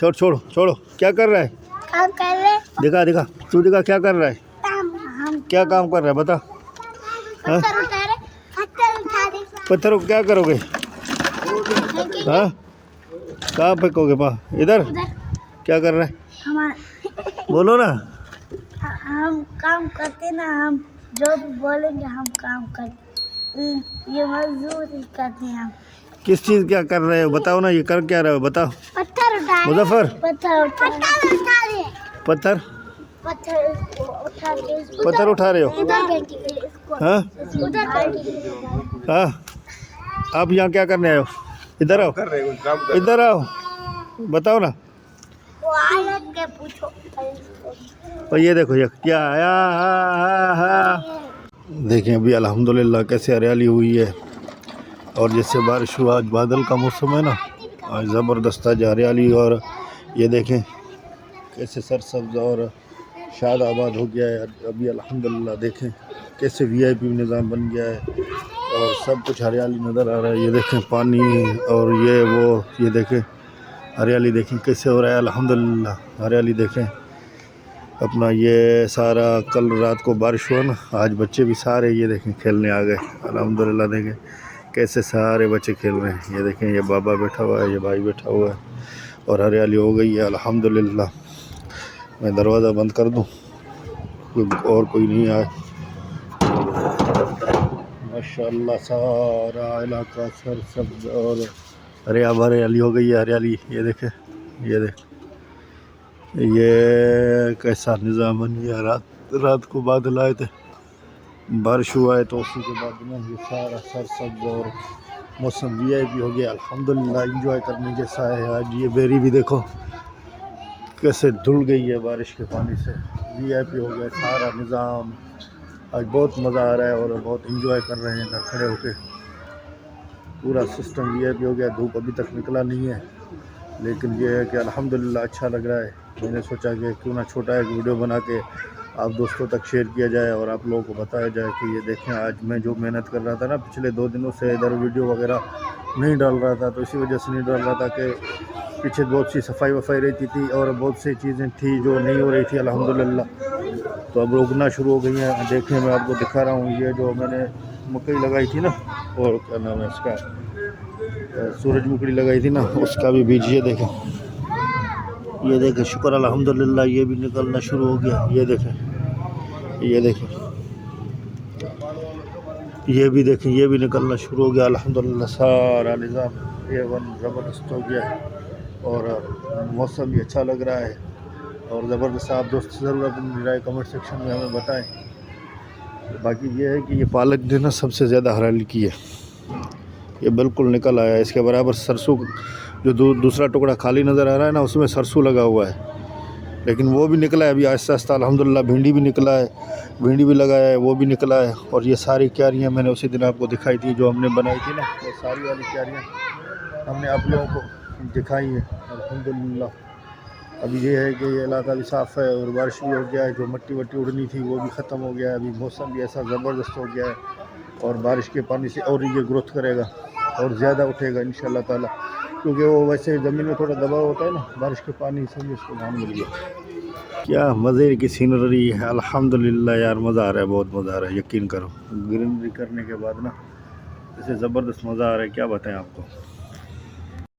छोड़ छोड़ो छोड़ो, क्या कर रहा है? काम कर रहे। दिखा दिखा, तू दिखा क्या कर रहा है? हम क्या काम कर रहा है बता? पत्थर उठा रहे। पत्थर उठा रहे। पत्थरों को क्या करोगे? हाँ, कहाँ फेंकोगे? पा इधर क्या कर रहा है? हमारा बोलो ना। हम काम करते ना, हम जो भी बोलेंगे हम काम करते। ये मजदूरी करते हैं हम। किस चीज़ क्या कर रहे हो बताओ ना, ये कर क्या रहे हो बताओ? पत्थर उठा रहे। मुजफ्फर, पत्थर उठा रहे। पत्थर पत्थर पत्थर उठा रहे हो? इधर बैठिए इसको। हाँ उधर बैठिए। हाँ, आप यहाँ क्या करने आए हो? इधर आओ, इधर आओ, बताओ ना। वो आया के पूछो। और ये देखो ये क्या आया। देखें अभी अल्हम्दुलिल्लाह कैसे हरियाली हुई है, और जैसे बारिश हुआ, आज बादल का मौसम है ना, आज ज़बरदस्त आज हरियाली। और ये देखें कैसे सरसब्ज और शाद आबाद हो गया है अभी अल्हम्दुलिल्लाह। देखें कैसे वीआईपी निज़ाम बन गया है, और सब कुछ हरियाली नज़र आ रहा है। ये देखें पानी और ये वो, ये देखें हरियाली, देखें कैसे हो रहा है अल्हम्दुलिल्लाह। हरियाली देखें अपना, ये सारा कल रात को बारिश हुआ ना, आज बच्चे भी सारे ये देखें खेलने आ गए अल्हम्दुलिल्लाह। देखें कैसे सारे बच्चे खेल रहे हैं। ये देखें ये बाबा बैठा हुआ है, ये भाई बैठा हुआ है, और हरियाली हो गई है अल्हम्दुलिल्लाह। मैं दरवाज़ा बंद कर दूं और कोई नहीं आए। माशाअल्लाह सारा इलाका सरसब्ज और हरियाली हो गई है। हरियाली ये देखें, ये देख ये कैसा निज़ाम बन गया। रात को बादल आए थे, बारिश हुआ है, तो उसी के बाद में ये सारा सरसब्ज और मौसम वीआईपी हो गया अल्हम्दुलिल्लाह। एंजॉय करने जैसा है। आज ये बेरी भी देखो कैसे धुल गई है बारिश के पानी से, वीआईपी हो गया सारा निज़ाम। आज बहुत मज़ा आ रहा है और बहुत एंजॉय कर रहे हैं इधर खड़े होके। पूरा सिस्टम वीआईपी हो गया। धूप अभी तक निकला नहीं है, लेकिन ये है कि अल्हम्दुलिल्लाह अच्छा लग रहा है। मैंने सोचा कि क्यों ना छोटा एक वीडियो बना के आप दोस्तों तक शेयर किया जाए और आप लोगों को बताया जाए कि ये देखें आज मैं जो मेहनत कर रहा था ना पिछले 2 दिनों से, इधर वीडियो वगैरह नहीं डाल रहा था, तो इसी वजह से नहीं डाल रहा था कि पीछे बहुत सी सफाई वफाई रहती थी और बहुत सी चीज़ें थी जो नहीं हो रही थी अल्हम्दुलिल्लाह। तो अब उगना शुरू हो गई हैं। देखें मैं आपको दिखा रहा हूँ, ये जो मैंने मकई लगाई थी ना, और क्या नाम है इसका, सूरजमुखी लगाई थी ना, उसका भी बीज ये देखें, ये देखें शुक्र अल्हम्दुलिल्लाह ये भी निकलना शुरू हो गया। ये देखें, ये देखें, ये भी देखें, ये भी निकलना शुरू हो गया अल्हम्दुलिल्लाह। सारा निज़ाम A1 ज़बरदस्त हो गया है और मौसम भी अच्छा लग रहा है और ज़बरदस्त। आप दोस्त ज़रूर अपनी राय कमेंट सेक्शन में हमें बताएं। बाकी ये है कि ये पालक जो ना सबसे ज़्यादा हरियाली की है, ये बिल्कुल निकल आया है। इसके बराबर सरसों जो दूसरा टुकड़ा खाली नज़र आ रहा है ना, उसमें सरसों लगा हुआ है, लेकिन वो भी निकला है अभी आहिस्ता आहिस्ता अल्हम्दुलिल्लाह। भिंडी भी निकला है, भिंडी भी लगाया है, वो भी निकला है। और ये सारी क्यारियाँ मैंने उसी दिन आपको दिखाई थी जो हमने बनाई थी ना, ये सारी वाली क्यारियाँ हमने आप लोगों को दिखाई है अल्हम्दुलिल्लाह। अभी ये है कि ये इलाका भी साफ़ है और बारिश भी हो गया है, जो मट्टी वट्टी उड़नी थी वो भी ख़त्म हो गया है। अभी मौसम भी ऐसा ज़बरदस्त हो गया है और बारिश के पानी से और ये ग्रोथ करेगा और ज़्यादा उठेगा इंशाअल्लाह ताला, क्योंकि वो वैसे ज़मीन में थोड़ा दबाव होता है ना, बारिश के पानी से भी उसको धान मिल गया। क्या मज़े की सीनरी है अल्हम्दुलिल्लाह यार, मज़ा आ रहा है, बहुत मज़ा आ रहा है, यकीन करो। ग्रीनरी करने के बाद ना इसे ज़बरदस्त मज़ा आ रहा है, क्या बताएं आपको।